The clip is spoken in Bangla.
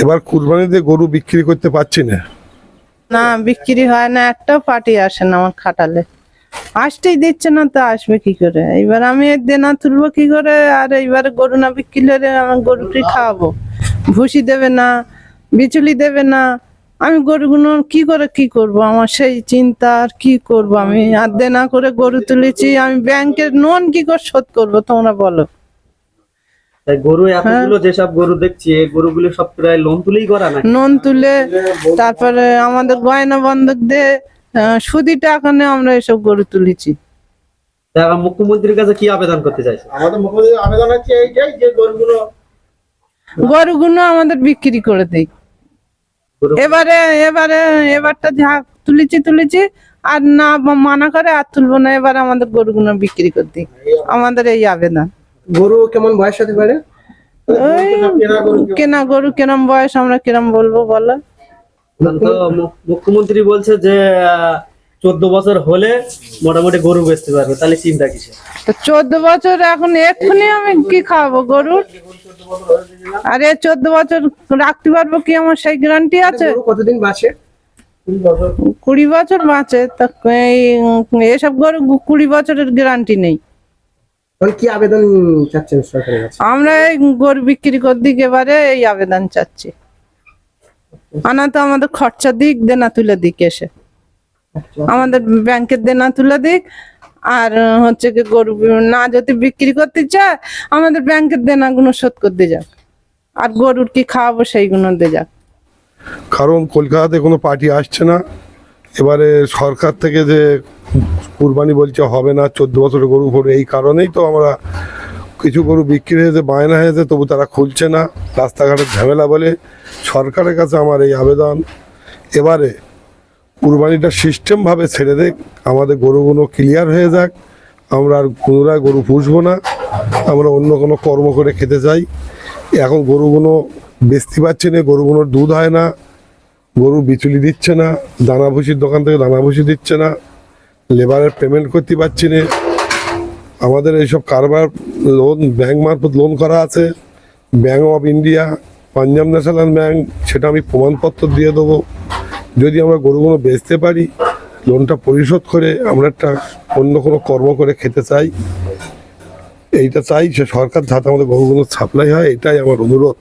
এবার কুরবানিতে গরু বিক্রি করতে পারছি না। না বিক্রি হয় না, একটাও পার্টি আসে না আমার খাটালে, আসতেই দিচ্ছে না, তো আসবে কি করে? এবার আমি এর দেনা তুলবো কি করে? আর এইবার গরু না বিক্রি হলে আমার গরুটি খাওয়াবো, ভুসি দেবে না, বিচুলি দেবে না, আমি গরুগুলো কি করে কি করব? আমার সেই চিন্তা, আর কি করব? আমি আর দেনা করে গরু তুলেছি, আমি ব্যাংকের লোন কি করে শোধ করব তোমরা বলো? তাই গরু এতগুলো যেসব গরু দেখছি এই গরুগুলো সব প্রায় লোন তুলেই করা না। লোন তুলে তারপরে আমাদের গয়না বন্ধক দিয়ে সুদি টাকা নিয়ে আমরা এসব গরু তুলেছি। তা মুখ্যমন্ত্রীর কাছে কি আবেদন করতে চাইছে? আমাদের মুখ্যমন্ত্রীর আবেদন হচ্ছে এইটাই যে গরুগুলো আমাদের বিক্রি করে দেই। এবারটা যা তুলেছি আর না মানা করে আর তুলবো না, এবার আমাদের গরুগুলো বিক্রি করে দিই, আমাদের এই আবেদন। গরু কেমন বয়স হতে পারে? ওই কেনা গরু কিরম বয়স আমরা কিরম বলবো বলো? তো মুখ্যমন্ত্রী বলছে যে 14 বছর হলে মোটামুটি গরু বেচতে পারবে, তাহলে চিন্তা কিসে? তো 14 বছর এখন এক্ষুনি আমি কি খাওয়াবো গরুর? আরে 14 বছর রাখতে পারবো কি, আমার সেই গ্যারান্টি আছে? গরু কতদিন বাঁচে? 20 বছর বাঁচে, তা এসব গরু 20 বছরের গ্যারান্টি নেই। এখন কি আবেদন চাচ্ছেন সরকারের কাছে? আমরা এই গরু বিক্রি করে দিক, এবারে এই আবেদন চাচ্ছি। আনা তো আমাদের খরচা দিক, দেনা তুলে দিক, এসে আমাদের ব্যাংকের দেনা তুলে দিক। আর হচ্ছে কি গরু না যদি বিক্রি করতে চায়, আমাদের ব্যাংকের দেনাগুলো শোধ করতে যাক, আর গরুর কি খাওয়াবো সেইগুলো দিয়ে যাক। কারণ কলকাতাতে কোনো পার্টি আসছে না। এবারে সরকার থেকে যে কুরবানি বলছে হবে না, 14 বছরের গরু ভরে, এই কারণেই তো আমরা কিছু গরু বিক্রি হয়েছে, বায়না হয়েছে, তবু তারা খুলছে না, রাস্তাঘাটের ঝামেলা বলে। সরকারের কাছে আমার এই আবেদন, এবারে কুরবানিটা সিস্টেমভাবে ছেড়ে দেখ, আমাদের গরুগুলো ক্লিয়ার হয়ে যাক, আমরা আর পুনরায় গরু পুষবো না, আমরা অন্য কোনো কর্ম করে খেতে চাই। এখন গরুগুলো বেচতে পারছি না, গরুগুলোর দুধ হয় না, গরু বিচুলি দিচ্ছে না, দানা ভুসির দোকান থেকে দানা ভুসি দিচ্ছে না, লেবারের পেমেন্ট করতে পারছি না। আমাদের এইসব কারবার লোন ব্যাংক মারফত লোন করা আছে, bank of India, Punjab national bank, সেটা আমি প্রমাণপত্র দিয়ে দেবো। যদি আমরা গরুগুলো বেচতে পারি, লোনটা পরিশোধ করে আমরা একটা অন্য কোনো কর্ম করে খেতে চাই। এইটা চাই যে সরকার যাতে আমাদের গরুগুলো সাপ্লাই হয়, এটাই আমার অনুরোধ।